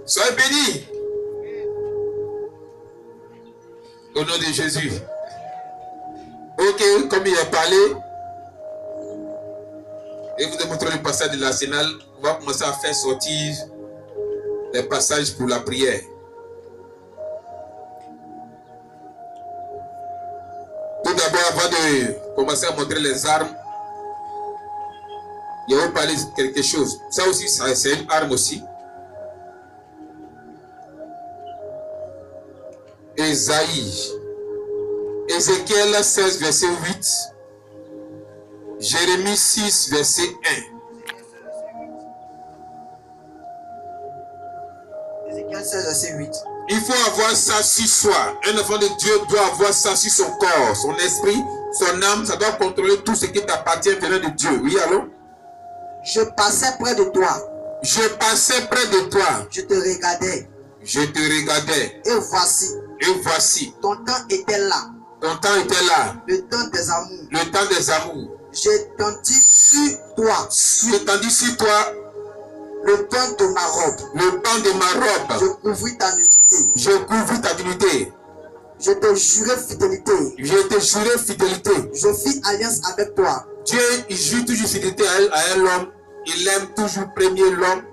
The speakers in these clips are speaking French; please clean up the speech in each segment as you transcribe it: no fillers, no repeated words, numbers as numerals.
Soyez bénis. Au nom de Jésus. Ok, comme il a parlé, et vous démontrez le passage de l'arsenal, on va commencer à faire sortir les passages pour la prière. Tout d'abord, avant de commencer à montrer les armes, il va vous parler de quelque chose. Ça aussi, c'est une arme aussi. Ésaïe. Ézéchiel 16, verset 8. Jérémie 6, verset 1. Ézéchiel 16, verset 8. Il faut avoir ça sur soi. Un enfant de Dieu doit avoir ça sur son corps, son esprit, son âme. Ça doit contrôler tout ce qui t'appartient venant de Dieu. Oui, allô? Je passais près de toi. Je passais près de toi. Je te regardais. Je te regardais. Et voici. Et voici. Ton temps était là. Ton temps était là. Le temps des amours. Le temps des amours. J'étendis sur toi. J'étendis sur toi. Le temps de ma robe. Le temps de ma robe. Je couvris ta nudité. Je couvris ta dignité. Je te jurai fidélité. Je te jurai fidélité. Je fis alliance avec toi. Dieu, il jure toujours fidélité à un homme. Il aime toujours premier l'homme.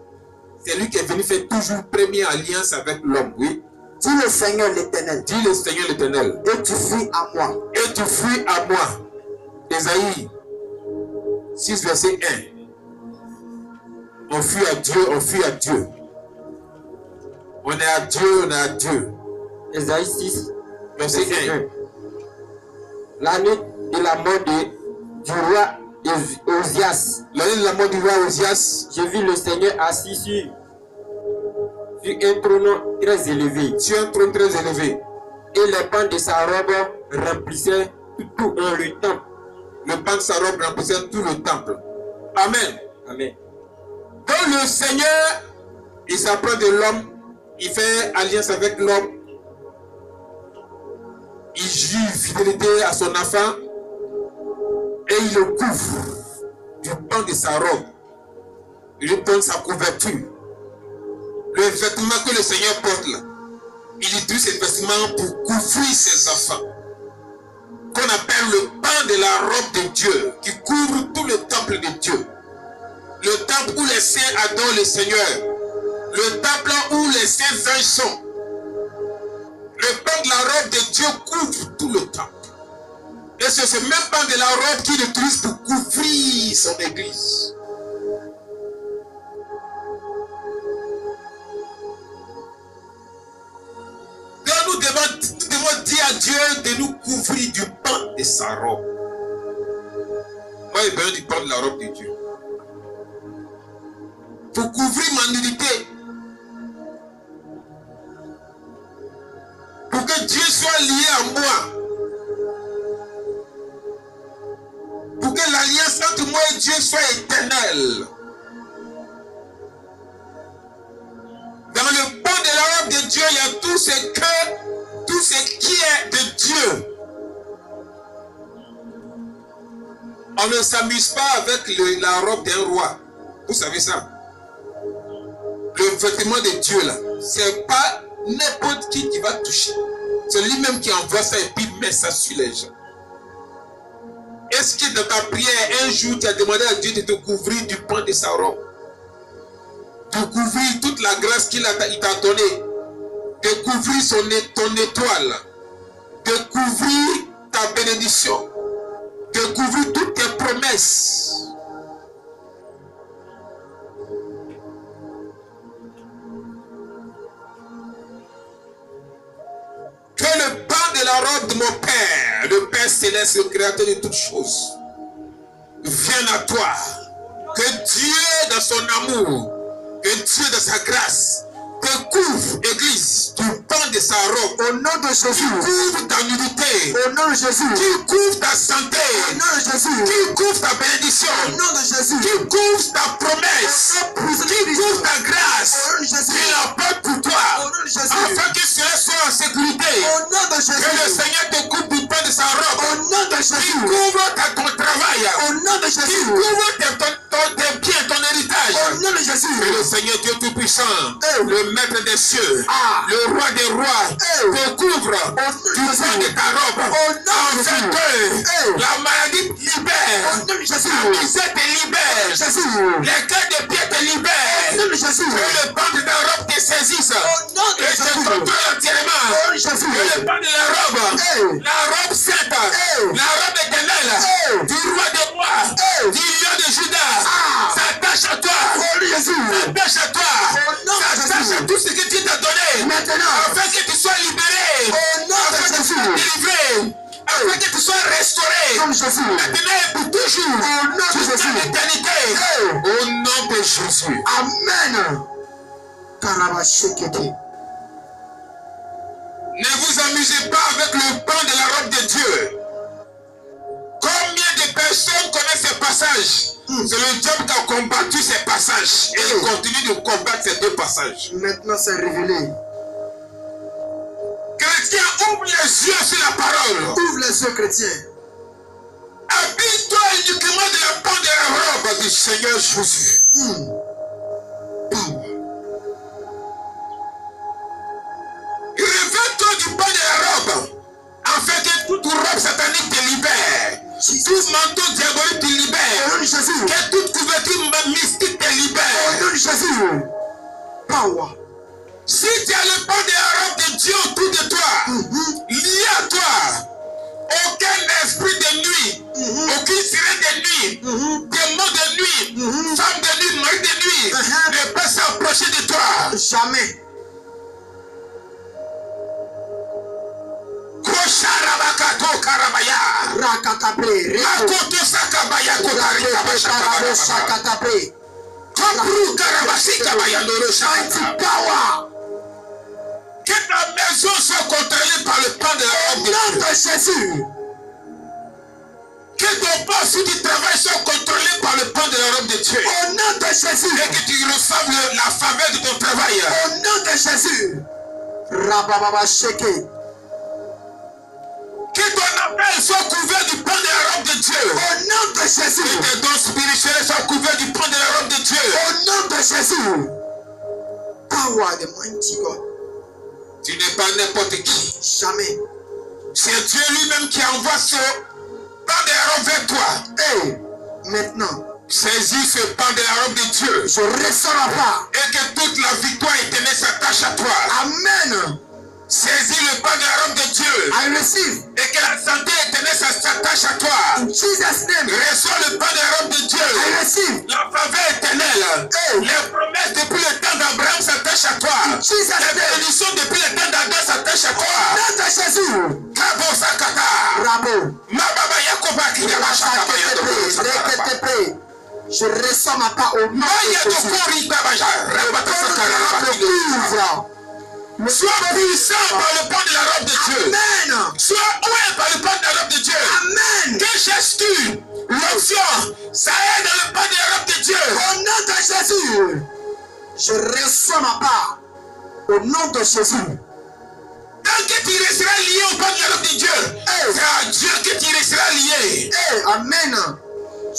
C'est lui qui est venu faire toujours première alliance avec l'homme, oui. Dis le Seigneur l'Éternel. Dis le Seigneur l'Éternel. Et tu fuis à moi. Et tu fuis à moi. Ésaïe 6, verset 1. On fuit à Dieu, on fuit à Dieu. On est à Dieu, on est à Dieu. Ésaïe 6, verset 1. L'année de la mort du roi Osias. L'année de la mort du roi Osias. J'ai vu le Seigneur assis sur un trône très élevé. Sur un trône très élevé. Et les pans de sa robe remplissaient tout le temple. Le pan de sa robe remplissait tout le temple. Amen. Amen. Donc le Seigneur, il s'approche de l'homme, il fait alliance avec l'homme, il jure fidélité à son enfant et il le couvre du pan de sa robe. Il lui donne sa couverture. Le vêtement que le Seigneur porte là, il utilise ce vêtement pour couvrir ses enfants. Qu'on appelle le pan de la robe de Dieu, qui couvre tout le temple de Dieu. Le temple où les saints adorent le Seigneur. Le temple où les saints anges sont. Le pan de la robe de Dieu couvre tout le temple. Et c'est ce même pan de la robe qu'il utilise pour couvrir son église. Donc nous devons dire à Dieu de nous couvrir du pan de sa robe. Moi, j'ai besoin du pan de la robe de Dieu. Pour couvrir ma nudité. Pour que Dieu soit lié à moi. Pour que l'alliance entre moi et Dieu soit éternelle. Dans le pan de la robe de Dieu, il y a tout ce qui est de Dieu. On ne s'amuse pas avec la robe d'un roi. Vous savez ça? Le vêtement de Dieu là, c'est pas n'importe qui va toucher. C'est lui-même qui envoie ça et puis met ça sur les gens. Est-ce que dans ta prière, un jour, tu as demandé à Dieu de te couvrir du pan de sa robe? De couvrir toute la grâce qu'il t'a donnée. De couvrir ton étoile. De couvrir ta bénédiction. De couvrir toutes tes promesses. Que le pan de la robe de mon Père, le Père céleste, le créateur de toutes choses, vienne à toi. Que Dieu, dans son amour, que Dieu, dans sa grâce, te couvre, Église, du pan de sa robe. Au nom de Jésus. Qui couvre ta nudité. Au nom de Jésus. Qui couvre ta santé. Au nom de Jésus. Qui couvre ta bénédiction. Au nom de Jésus. Qui couvre ta promesse. Qui couvre ta grâce. Au nom de Jésus. Qui l'apporte pour toi. Au nom de Jésus. Afin que cela soit en sécurité. Au nom de Jésus. Que le Seigneur te couvre du pan de sa robe. Au nom de Jésus. Qui couvre ton travail. Au nom de Jésus. Qui couvre tes biens, ton héritage. Au nom de de Jésus. Que le Seigneur Dieu Tout-Puissant, Hey. le Maître des cieux, Ah. le Roi des rois, Hey. te couvre du Jésus. sang de ta robe. Au nom de Afin Jésus. que Hey. la maladie te libère. Au nom de Jésus. La misère te libère. Jésus. Les cœurs de pied te Au libèrent. nom de Jésus. Que le pan de ta robe te saisisse. Au nom de Et te Jésus. contrôle entièrement. Au nom de Jésus. Que le pan de la robe, Hey. la robe sainte, Hey. la robe éternelle, Hey. du roi des rois, Hey. du lion de Judas, Ah. s'attache à toi. Au nom de Jésus. S'attache à toi. Au nom de S'attache Jésus. à tout ce que Dieu t'a donné. Maintenant. Afin que tu sois libéré. Au nom de Afin que tu Jésus. sois délivré. Afin que tu sois restauré. Au nom de Jésus. Maintenant et pour toujours. Au nom de Jusqu'à Jésus. l'éternité. Hey. Au nom de Jésus. Amen. Karabashekete. Ne vous amusez pas avec le pan de la robe de Dieu. Combien de personnes connaissent ces passages? C'est le diable qui a combattu ces passages. Et il continue de combattre ces deux passages. Maintenant, c'est révélé. Chrétien, ouvre les yeux sur la parole. Ouvre les yeux, chrétiens. Habille-toi uniquement de la pan de la robe du Seigneur Jésus. Revêt-toi du pan de la robe, afin que toute robe satanique te libère. Tout manteau diabolique te Au libère. nom de Jésus. Que toute couverture mystique te Au libère. nom de Jésus. Power. Si tu as le pan de la robe de Dieu autour de toi, lié à toi, aucun esprit de nuit, aucune sirène de nuit, démon de nuit, femme de nuit, mari de nuit, ne peut s'approcher de toi. Jamais. Kosharabakato karabaya. Rakatape. Makoto sakabaya kotarikabashakabaya. Shakatape. Kopru karabashikabaya loro shakata. Anti-power. Que ta maison soit contrôlée par le pan de la Au robe de nom Dieu. de Jésus. Que ton poste du travail soit contrôlé par le pan de la robe de Dieu. Au nom de Jésus. Et que tu reçoives la faveur de ton travail. Au nom de Jésus. Rabababa Sheke. Que ton appel soit couvert du pan de la robe de Dieu. Au nom de Jésus. Que tes dons spirituels soient couverts du pan de la robe de Dieu. Au nom de Jésus. Power the mighty God. Tu n'es pas n'importe qui. Jamais. C'est Dieu lui-même qui envoie ce pan de la robe vers toi. Hey, maintenant, Saisis ce pan de la robe de Dieu. je ressens la part. Et que toute la victoire éternelle s'attache à toi. Amen. Saisis le pan de la robe de Dieu. I receive. Et que la santé éternelle s'attache à toi. In Jesus' name. Reçois le pan de la robe de Dieu. I receive. La faveur éternelle. Hey. Les promesses depuis le temps d'Abraham s'attachent à toi. Jesus' Les name. bénédictions depuis le temps d'Adam s'attachent à toi. Nom de Jésus. Kabo Sakata. Bravo. Mababa Yakoba Kiyaba Shakaba Reketepe. Je ressens ma part au nom de Jésus. Ouvre. Sois puissant par le pan de la robe de Dieu. Amen. Sois oué par le pan de la robe de Dieu. Amen. Que cherches-tu? L'option, ça est dans le pan de la robe de Dieu. Au nom de Jésus. Je reçois ma part. Au nom de Jésus. Tant que tu resteras lié au pan de la robe de Dieu, c'est à Dieu que tu resteras lié. Hey, amen.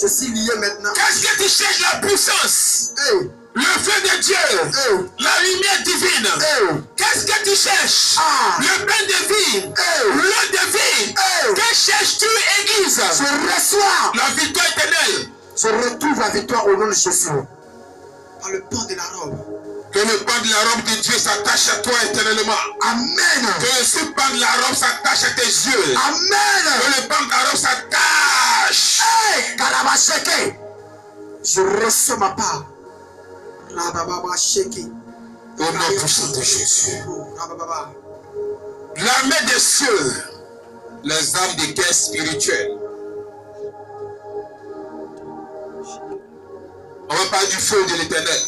Je suis lié maintenant. Qu'est-ce que tu cherches? La puissance, Hey, le feu de Dieu, hey, la lumière divine. hey. Qu'est-ce que tu cherches? Ah. Le pain de vie, Hey. l'eau de vie. Hey. Que cherches-tu, Église? Je reçois. La victoire éternelle. Je retrouve la victoire au nom de Jésus. Par le pan de la robe. Que le pan de la robe de Dieu s'attache à toi éternellement. Amen. Que ce pan de la robe s'attache à tes yeux. Amen. Que le pan de la robe s'attache. Hey, Kalabasheke. Je reçois ma part. Rabababa Sheke. Au nom puissant de Jésus. Rabababa. L'armée des cieux, les armes de guerre spirituelle. On va parler du feu de l'éternel.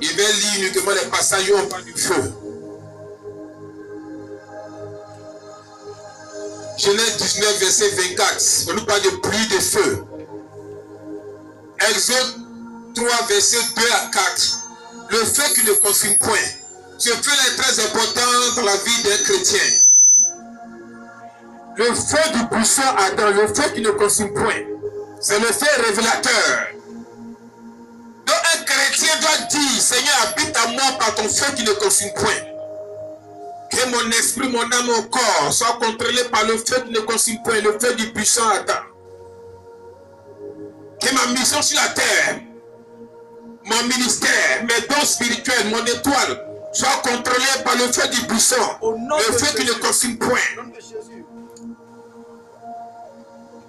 Il va lire uniquement les passages où on parle du feu. Genèse 19, verset 24. On nous parle de pluie de feu. Exode 3, verset 2 à 4. Le feu qui ne consume point. Ce feu est très important dans la vie d'un chrétien. Le feu du puissant Adam, le feu qui ne consume point. C'est le fait révélateur. Donc un chrétien doit dire, Seigneur, habite à moi par ton feu qui ne consume point. Que mon esprit, mon âme, mon corps soient contrôlés par le feu qui ne consume point, le feu du puissant Adam. Que ma mission sur la terre, mon ministère, mes dons spirituels, mon étoile, soient contrôlés par le feu du puissant, le feu qui ne consume point.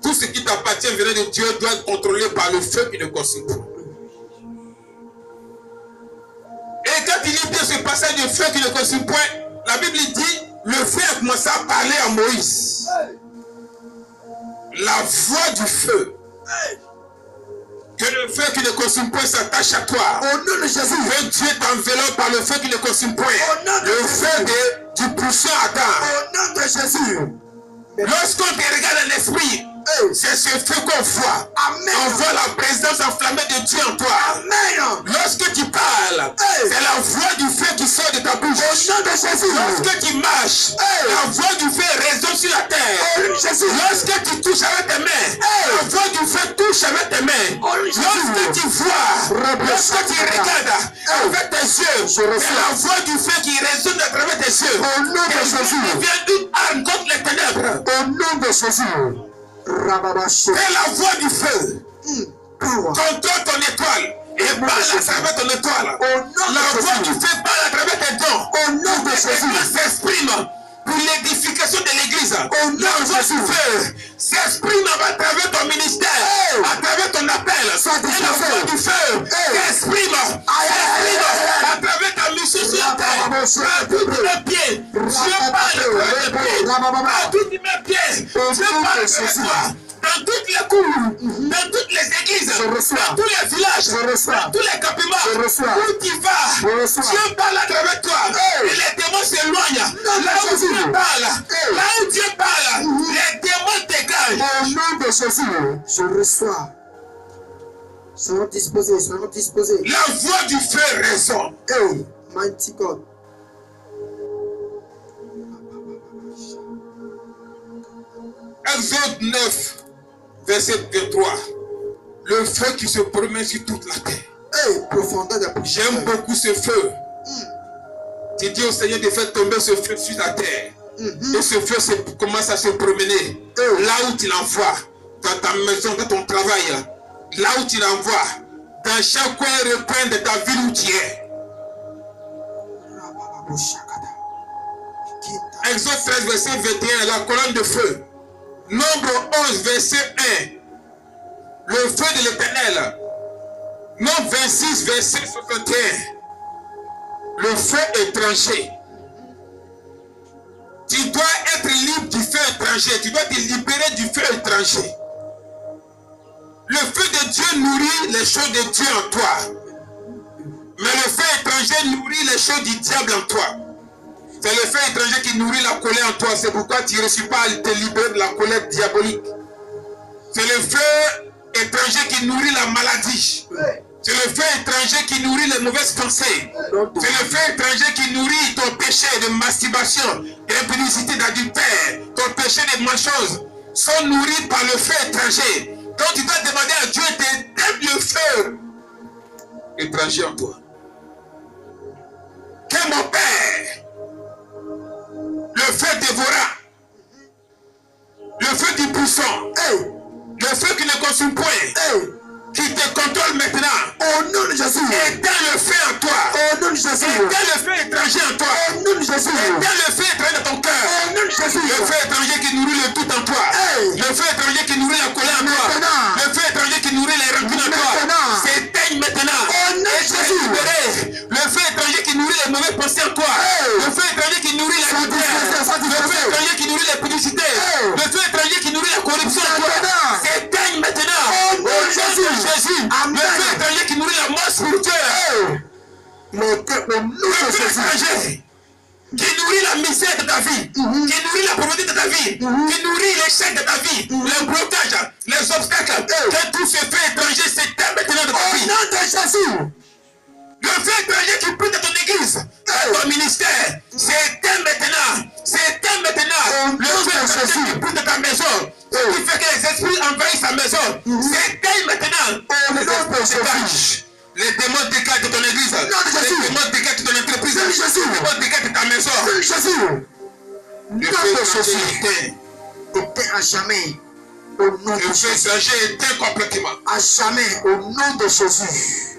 Tout ce qui t'appartient venant de Dieu doit être contrôlé par le feu qui ne consume point. Et quand il lit ce passage de feu qui ne consume point, la Bible dit, le feu a commencé à parler à Moïse. La voix du feu. Que le feu qui ne consume point s'attache à toi. Au nom de Jésus. Que Dieu t'enveloppe par le feu qui ne consume point. Le feu du puissant Adam. Au nom de Jésus. Lorsqu'on te regarde dans l'esprit, c'est ce feu qu'on voit. Amen. On voit la présence enflammée de Dieu en toi. Amen. Lorsque tu parles, c'est la voix du feu qui sort de ta bouche. Au nom de Jésus. Lorsque tu marches, la voix du feu résonne sur la terre. Au nom de Jésus. Lorsque tu touches avec tes mains, la voix du feu touche avec tes mains. Lorsque tu vois, lorsque tu regardes avec tes yeux, c'est la voix du feu qui résonne à travers tes yeux. Au nom de Jésus. Devient une arme contre les ténèbres. Au nom de Jésus. C'est la voix du feu. Contrôle ton étoile et parle à travers ton étoile. La voix du feu parle à travers tes dons. Au nom de Jésus. S'exprime pour l'édification de l'église. La voix du feu s'exprime à travers ton ministère, à travers ton appel. Et la voix du feu s'exprime à travers ta mission sur la terre. À tous mes pieds, Dieu parle à travers tes pieds. À tous mes pieds, Dieu parle à travers toi. Dans toutes les cours, dans toutes les églises, dans tous les villages, dans tous les campements, où tu vas, Dieu parle à travers toi. Et les démons s'éloignent. Là où Dieu parle, les démons dégagent. Au nom de Jésus, je reçois. Soyons disposés, soyons disposés. La voix du feu résonne. Hey, mighty God. Exode 9, verset 23. Le feu qui se promène sur toute la terre. Hey, profondeur de J'aime beaucoup ce feu. Tu dis au Seigneur de faire tomber ce feu sur la terre. Et ce feu commence à se promener. Là où tu l'envoies, dans ta maison, dans ton travail, là où tu l'envoies, dans chaque coin et recoin de ta ville où tu es. Exode 13, verset 21, la colonne de feu. Nombre 11, verset 1, le feu de l'Éternel. Nombre 26, verset 61, le feu étranger. Tu dois être libre du feu étranger. Tu dois te libérer du feu étranger. Le feu de Dieu nourrit les choses de Dieu en toi. Mais le feu étranger nourrit les choses du diable en toi. C'est le feu étranger qui nourrit la colère en toi. C'est pourquoi tu ne réussis pas à te libérer de la colère diabolique. C'est le feu étranger qui nourrit la maladie. C'est le feu étranger qui nourrit les mauvaises pensées. C'est le feu étranger qui nourrit ton péché de masturbation, d'impudicité, d'adultère. Ton péché de mensonges sont nourris par le feu étranger. Donc tu dois demander à Dieu d'éteindre le feu étranger en toi. Que mon Père, le feu dévorant, le feu du puissant, le feu qui ne consume point, qui te contrôle maintenant. Au nom de Jésus. Éteins le feu en toi. Au nom de Jésus. Éteins le feu étranger en toi. Au nom de Jésus. Éteins le feu étranger dans ton cœur. Au nom de Jésus. Le feu étranger qui nourrit le doute en toi. Le feu étranger qui nourrit la colère en toi. Le feu étranger qui nourrit les rancunes en toi. S'éteigne maintenant. Au nom de Jésus. Le feu étranger qui nourrit les mauvaises pensées en toi. Le feu étranger qui nourrit la colère. Le feu étranger qui nourrit les publicités. Le feu étranger qui nourrit la corruption en toi. S'éteigne maintenant. Au nom de Jésus. Le feu étranger qui nourrit la mort spirituelle. Le feu étranger qui nourrit la misère de ta vie, qui nourrit la pauvreté de ta vie, qui nourrit l'échec de ta vie, les blocages, les obstacles, que tout ce feu étranger s'éteint maintenant de ta vie. Au nom de Jésus. Le feu étranger qui brûle de ton église, de ton ministère, s'éteint maintenant. S'éteint maintenant. Le feu étranger qui brûle de ta maison, Ce qui fait que les esprits envahissent sa maison. S'éteigne maintenant. Dégage. Les démons dégagent de ton église. Les démons dégagent de ton entreprise. Les démons dégagent de ta maison. Le feu éteint. Éteint à jamais. Au nom de Le feu Jésus. étranger éteint complètement. À jamais. Au nom de Jésus.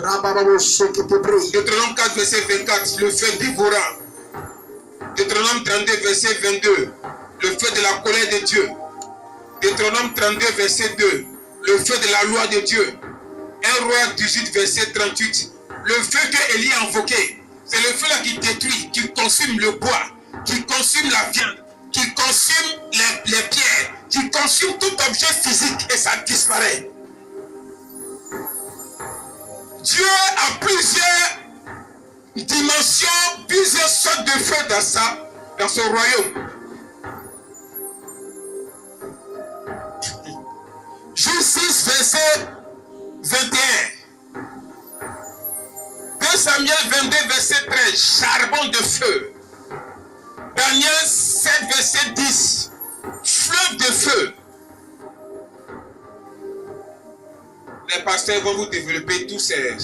Rabababo Sheketebre. Deutéronome 4, verset 24. Le feu dévorant. Deutéronome 32, verset 22. Le feu de la colère de Dieu. Deutéronome 32, verset 2. Le feu de la loi de Dieu. 1 Roi 18, verset 38. Le feu que Élie a invoqué, c'est le feu là qui détruit, qui consume le bois, qui consume la viande, qui consume les pierres, qui consume tout objet physique et ça disparaît. Dieu a plusieurs dimensions, plusieurs sortes de feux dans son royaume. Juge 6, verset 21. 2 Samuel 22, verset 13. Charbon de feu. Daniel 7, verset 10. Fleuve de feu. Les pasteurs vont vous développer toutes ces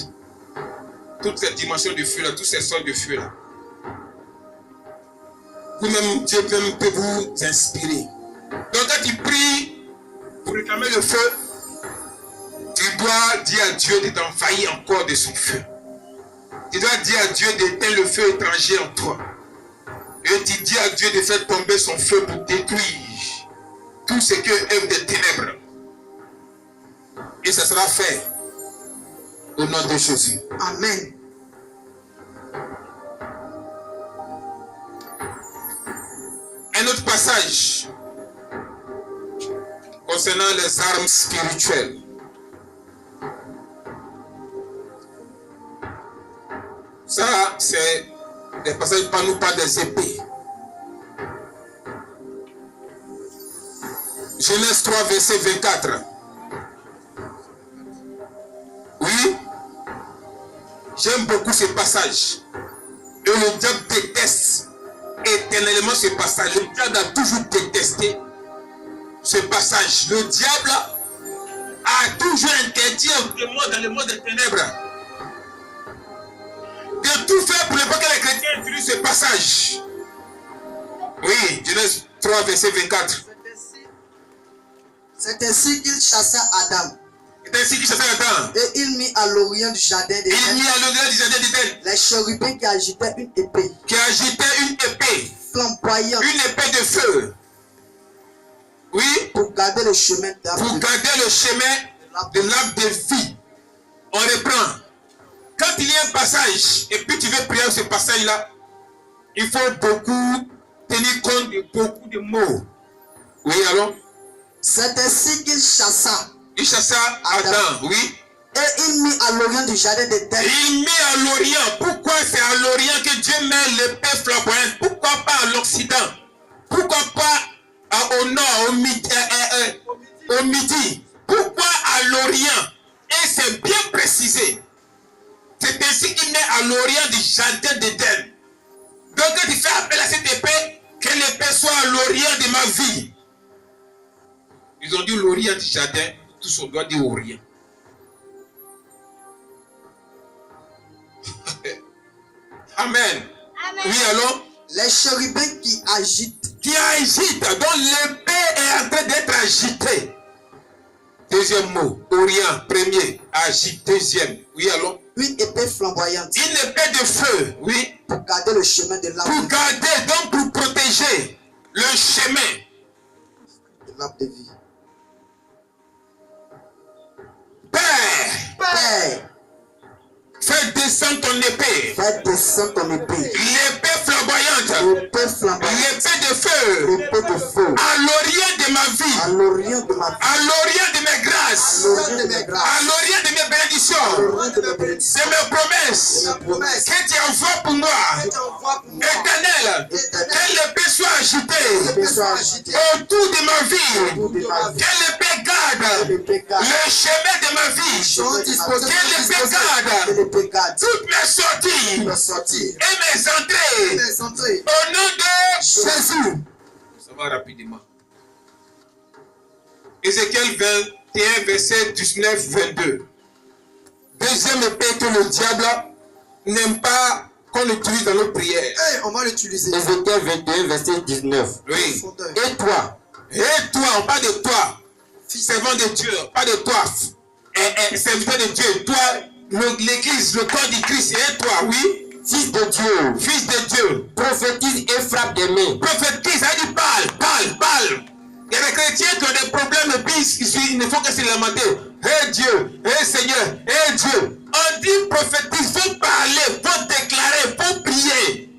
dimensions de feu là, toutes ces sortes de feu là. Vous-même, Dieu peut vous inspirer. Donc quand tu pries pour réclamer le feu, tu dois dire à Dieu de t'envahir encore de son feu. Tu dois dire à Dieu d'éteindre le feu étranger en toi. Et tu dis à Dieu de faire tomber son feu pour détruire tout ce que œuvre des ténèbres. Et ça sera fait au nom de Jésus. Amen. Un autre passage concernant les armes spirituelles. Ça, c'est des passages qui nous parlent des épées. Genèse 3, verset 24. Oui, j'aime beaucoup ce passage. Et le diable déteste éternellement ce passage. Le diable a toujours détesté ce passage. Le diable a toujours interdit aux démons dans le monde des ténèbres de tout faire pour ne pas que les chrétiens utilisent ce passage. Oui, Genèse 3, verset 24. C'est ainsi qu'il chassa Adam. C'est ainsi qu'il chassa Adam. Et il mit à l'orient du jardin d'Éden. Il mit à l'orient du jardin d'Éden. Les chérubins qui agitaient une épée. Qui agitait une épée. Flamboyante. Une épée de feu. Oui. Pour garder le chemin d'arbre. Pour garder le chemin de l'arbre de vie. On reprend. Quand il y a un passage, et puis tu veux prier ce passage-là, il faut beaucoup tenir compte de beaucoup de mots. Oui, alors? C'est ainsi qu'il chassa. Il chassa Adam, oui. Et il mit à l'orient du jardin d'Éden. Il met à l'orient. Pourquoi c'est à l'orient que Dieu met l'épée flamboyante? Pourquoi pas à l'Occident? Pourquoi pas au nord, au midi? Pourquoi à l'orient? Et c'est bien précisé. C'est ainsi qu'il met à l'orient du jardin d'Éden. Donc quand il fait appel à cette épée, que l'épée soit à l'orient de ma vie. Ils ont dit l'orient du jardin, tous on doit dire orient. Amen. Amen. Oui, alors? Les chérubins qui agitent. Qui agitent. Donc l'épée est en train d'être agitée. Deuxième mot, orient, premier, agite, deuxième. Oui, alors? Une épée flamboyante. Une épée de feu, oui. Pour garder le chemin de l'arbre. Pour garder, donc pour protéger le chemin de l'arbre de vie. Père, fais descendre ton épée. Fais descendre ton épée. L'épée flamboyante. L'épée flamboyante. L'épée de feu. L'épée de feu. À l'orient de ma vie. À l'orient de ma vie. À l'orient de mes grâces. À l'orient de mes grâces. À l'orient de mes bénédictions. À l'orient de mes bénédictions. De mes promesses. De mes promesses. Que tu envoies pour moi. Éternel. Que l'épée soit agitée. Autour de ma vie. Que l'épée garde. Le chemin de ma vie. Que l'épée garde. Toutes mes sorties. Et mes entrées. Au nom de Jésus. Ça va rapidement. Ézéchiel 21, verset 19-22. Deuxième épée que le diable n'aime pas qu'on utilise dans nos prières. Hey, on va l'utiliser. Ézéchiel 21, verset 19. Oui. Et toi, On parle de toi, servant de Dieu, pas de toi, serviteur de Dieu. Toi, l'église, le corps du Christ, et toi, oui. fils de Dieu, Fils de Dieu, prophétise et frappe des mains. prophétise, ça dit parle. Il y a des chrétiens qui ont des problèmes et puis il ne faut que se lamenter. Hé Dieu, hé Seigneur, hé Dieu. On dit prophétise, faut parler, faut déclarer, faut prier.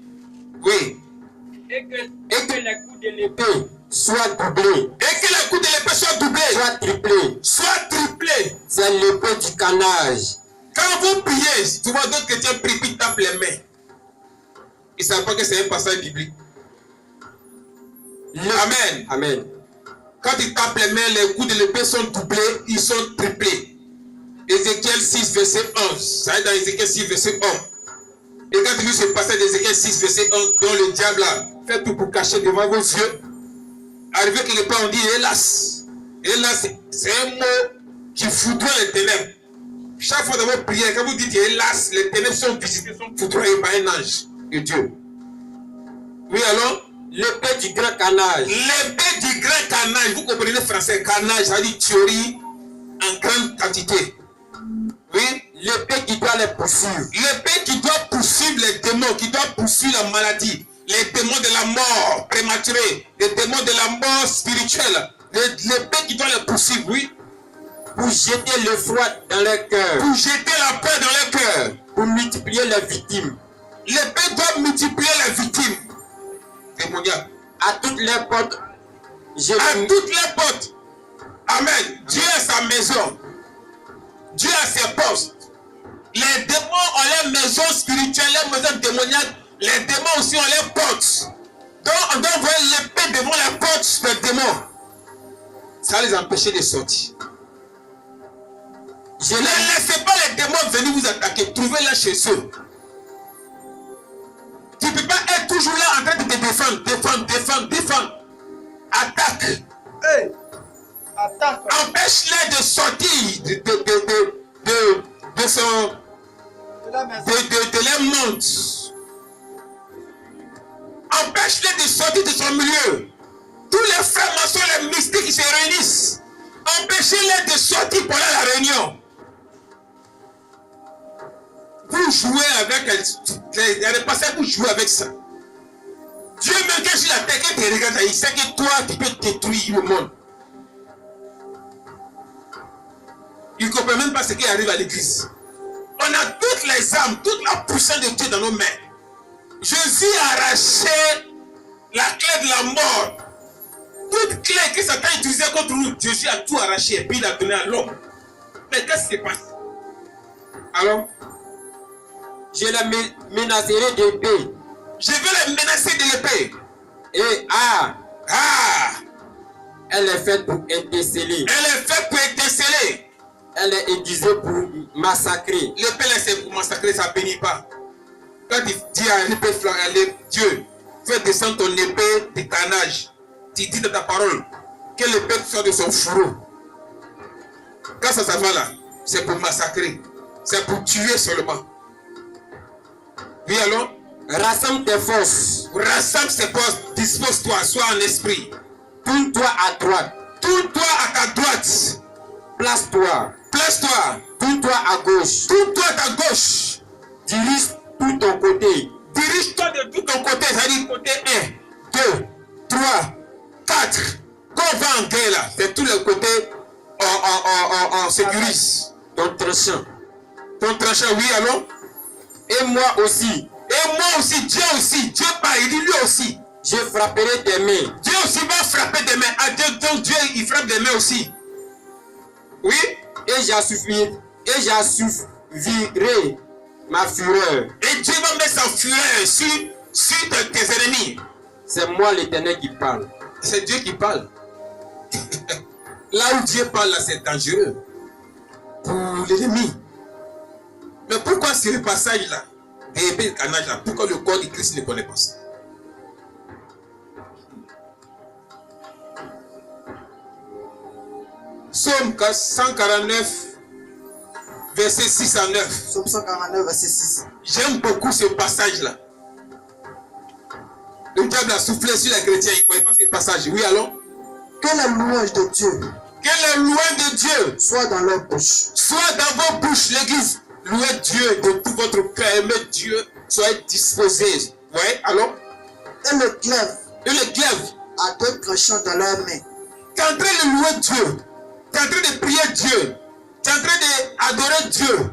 Oui. Et que les coups de l'épée soient doublés, Et que le coup de l'épée soit doublé, soit triplés. C'est l'épée du canage. Quand vous priez, souvent d'autres chrétiens prient, puis tapent les mains. Ils ne savent pas que c'est un passage biblique. Amen. Amen. Quand ils tapent les mains, les coups de l'épée sont doublés, ils sont triplés. Ézéchiel 6, verset 11. Ça va être dans Ézéchiel 6, verset 11. Et quand tu lis ce passage d'Ézéchiel 6, verset 11, dont le diable a fait tout pour cacher devant vos yeux, arrivé que l'épée, on dit hélas. Hélas, c'est un mot qui foudroie les ténèbres. Chaque fois dans votre prière, quand vous dites hélas, les ténèbres sont visitées, sont foudroyées par un ange de Dieu. Oui, alors? L'épée du grand canage. L'épée du grand carnage, vous comprenez le français, carnage, ça dit tuerie en grande quantité. Oui, L'épée qui doit les poursuivre. l'épée qui doit poursuivre les démons, qui doit poursuivre la maladie, les démons de la mort prématurée, les démons de la mort spirituelle, l'épée qui doit les poursuivre, oui, Pour jeter le froid dans les cœurs. pour jeter la peur dans les cœurs. Pour multiplier les victimes. L'épée doit multiplier les victimes démoniaques. À toutes les portes. À toutes les portes. Amen. Dieu a sa maison. Dieu a ses postes. Les démons ont les maisons spirituelles, les maisons démoniaques. Les démons aussi ont les portes. Donc on doit voir l'épée devant les portes des démons. Ça les empêcher de sortir. Ne laissez pas les démons venir vous attaquer. Trouvez-les chez eux. Tu ne peux pas être toujours là en train de te défendre. Attaque. Hey, attaque. Empêche-les de sortir de leur monde. Empêche-les de sortir de son milieu. Tous les frères maçons, les mystiques qui se réunissent. Empêchez-les de sortir pendant la réunion. Vous jouez avec les pasteurs, vous jouez avec ça. Dieu même quand sur la terre, quand tu regardes, il sait que toi, tu peux détruire le monde. Il ne comprend même pas ce qui arrive à l'église. On a toutes les âmes, toute la puissance de Dieu dans nos mains. Jésus a arraché la clé de la mort. Toute clé que Satan utilisait contre nous, Jésus a tout arraché et puis il a donné à l'homme. Mais qu'est-ce qui se passe? Alors, je les menacerai d'épée. je vais les menacer de l'épée. Et elle est faite pour interceller. Elle est faite pour interceller. Elle est aiguisée pour massacrer. L'épée là c'est pour massacrer, ça ne bénit pas. Quand tu dis à l'épée flammable, Dieu, fais descendre ton épée de carnage. Tu dis dans ta parole que l'épée sort de son fourreau. Quand ça va là, c'est pour massacrer. C'est pour tuer seulement. Oui alors? Rassemble tes forces. Rassemble tes forces, dispose-toi, sois en esprit. Tourne-toi à droite. Tourne-toi à ta droite. Place-toi. Place-toi. Tourne-toi à gauche. Tourne-toi à ta gauche. Dirige tout ton côté. Dirige-toi de tout ton côté, c'est-à-dire côté 1, 2, 3, 4. Quand on va en guerre là, c'est tous les côtés, on sécurise. Ton tranchant. Ton tranchant, oui, alors? Et moi aussi. Et moi aussi, Dieu parle, il dit lui aussi. Je frapperai tes mains. Dieu aussi va frapper des mains. Ah, donc Dieu, il frappe des mains aussi. Oui? Et j'assouvirai ma fureur. Et Dieu va mettre sa fureur sur tes ennemis. C'est moi l'Éternel qui parle. C'est Dieu qui parle. Là où Dieu parle, là, c'est dangereux. Pour l'ennemi. Mais pourquoi c'est le passage là, des épées de carnage là, pourquoi le corps de Christ ne connaît pas ça? Psaume 149, verset 6 à 9. Psaume 149, verset 6. J'aime beaucoup ce passage-là. Le diable a soufflé sur les chrétiens, il ne voyait pas ce passage. Oui, allons. Que la louange de Dieu, Que la louange de Dieu soit dans leur bouche. soit dans vos bouches, l'église. Louez Dieu de tout votre cœur. Aimez Dieu. Soyez disposés. Oui, allons. Et le glaive Et le glaive. à deux tranchants dans leurs mains. Tu es en train de louer Dieu. Tu es en train de prier Dieu. Tu es en train d'adorer Dieu.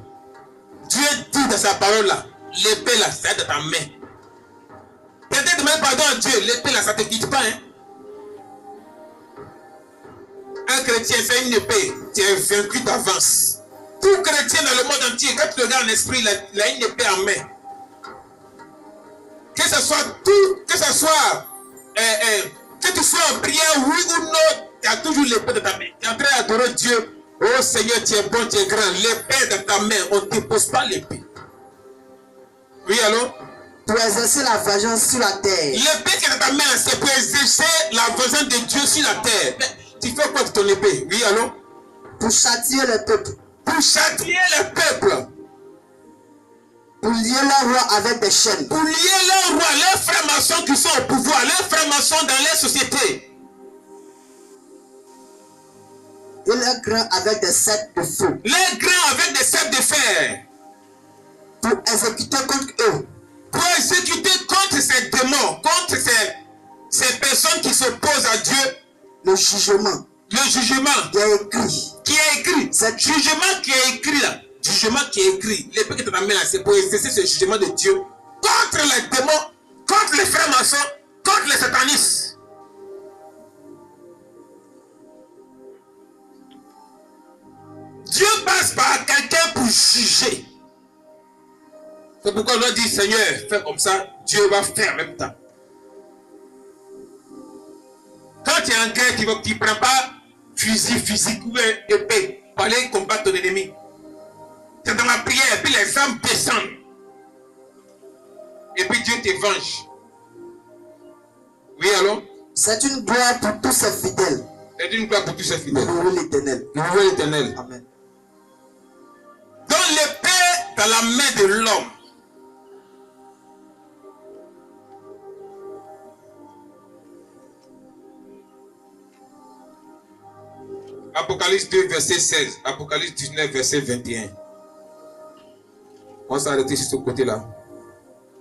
Dieu dit dans sa parole là, l'épée là, c'est dans ta main. Tu es en train de demander pardon à Dieu. L'épée là, ça ne te quitte pas. Hein? Un chrétien, c'est une épée. Tu es vaincu d'avance. Tout chrétien dans le monde entier, quand tu le regardes en esprit, il a une épée en main. Que ce soit tout, que ce soit, que tu sois en prière, oui ou non, tu as toujours l'épée dans ta main. Tu es en train d'adorer Dieu. Oh Seigneur, tu es bon, tu es grand. L'épée dans ta main, on ne te pose pas l'épée. Oui, allô? Pour exercer la vengeance sur la terre. L'épée qui est dans ta main, c'est pour exercer la vengeance de Dieu sur la terre. Mais tu fais quoi de ton épée? Oui, allô? Pour châtier le peuple. Pour châtier le peuple. Pour lier leur roi avec des chaînes. Pour lier leurs rois, leurs frères maçons qui sont au pouvoir, leurs frères maçons dans les sociétés. Et leurs grands avec des sceptres de feu. Les grands avec des sceptres de fer. Pour exécuter contre eux. Pour exécuter contre ces démons, contre ces personnes qui s'opposent à Dieu, Le jugement le jugement qui est écrit. qui est écrit. C'est jugement qui est écrit là. Jugement qui est écrit. L'épée qui te ramène là, c'est pour exercer ce jugement de Dieu contre les démons, contre les frères maçons, contre les satanistes. Dieu passe par quelqu'un pour juger. C'est pourquoi on doit dire, Seigneur, fais comme ça, Dieu va faire en même temps. Quand il y a un gars qui ne prend pas fusil physique ou épée pour aller combattre ton ennemi, c'est dans la prière, puis les âmes descendent. Et puis Dieu te venge. Oui, allô? C'est une gloire pour tous ses fidèles. C'est une gloire pour tous ces fidèles. Louez l'Éternel. Louez l'Éternel. Amen. Donc l'épée dans la main de l'homme. Apocalypse 2, verset 16. Apocalypse 19, verset 21. On s'est arrêté sur ce côté-là.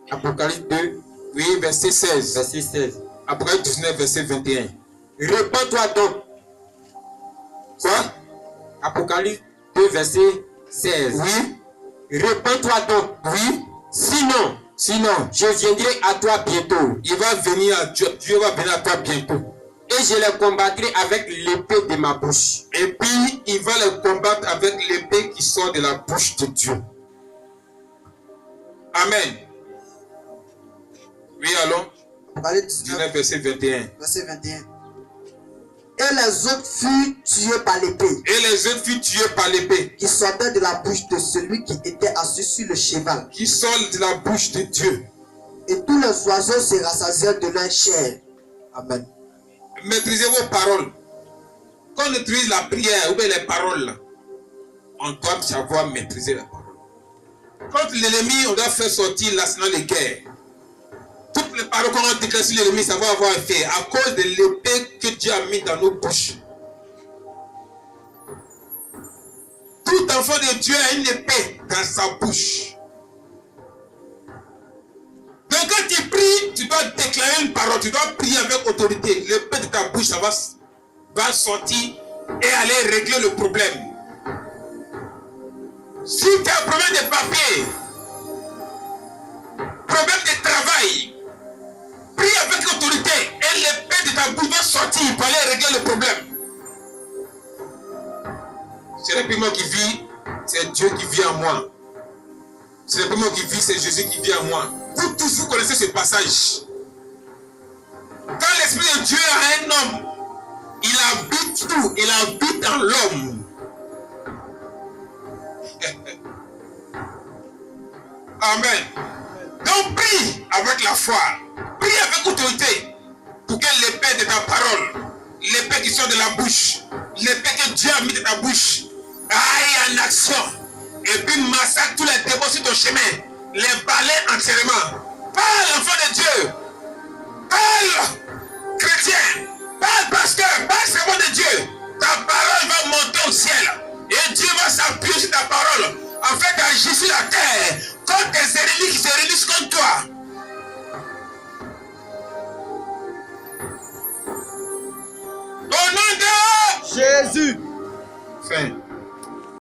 Apocalypse 2, oui, verset 16. Verset 16. Apocalypse 19, verset 21. Répands-toi donc. Quoi? Apocalypse 2, verset 16. Oui. Répands-toi donc. Oui. Sinon, Sinon, je viendrai à toi bientôt. il va venir à Dieu. Dieu va venir à toi bientôt. Et je les combattrai avec l'épée de ma bouche. Et puis, il va les combattre avec l'épée qui sort de la bouche de Dieu. Amen. Oui, allons. Apocalypse 19, verset 21. verset 21. Et les autres furent tués par l'épée. Et les autres furent tués par l'épée Qui sortait de la bouche de celui qui était assis sur le cheval. qui sort de la bouche de Dieu. Et tous les oiseaux se rassasièrent de leur chair. Amen. Maîtrisez vos paroles. Quand on utilise la prière ou bien les paroles, là, on doit savoir maîtriser la parole. Quand l'ennemi, on doit faire sortir l'arsenal de guerre. Toutes les paroles qu'on a déclarées sur l'ennemi, ça va avoir effet à cause de l'épée que Dieu a mis dans nos bouches. Tout enfant de Dieu a une épée dans sa bouche. Donc quand tu pries, tu dois déclarer une parole, tu dois prier avec autorité. L'épée de ta bouche, ça va sortir et aller régler le problème. Si tu as un problème de papier, problème de travail, prie avec autorité et l'épée de ta bouche va sortir pour aller régler le problème. Ce n'est plus moi qui vis, c'est Dieu qui vit en moi. Ce n'est plus moi qui vis, c'est Jésus qui vit en moi. Vous tous, vous connaissez ce passage. Quand l'Esprit de Dieu a un homme, il habite tout, il habite en l'homme. Amen. Donc prie avec la foi, prie avec autorité pour que l'épée de ta parole, l'épée qui sort de la bouche, l'épée que Dieu a mis dans ta bouche aille en action. Et puis massacre tous les démons sur ton chemin. Les balayer entièrement. Parle, enfant de Dieu. Parle, chrétien. Parle, pasteur. Parle, servant de Dieu. Ta parole va monter au ciel. Et Dieu va s'appuyer sur ta parole. En fait, agir sur la terre. Contre tes ennemis qui se réunissent contre toi. Au nom de Jésus. Fin.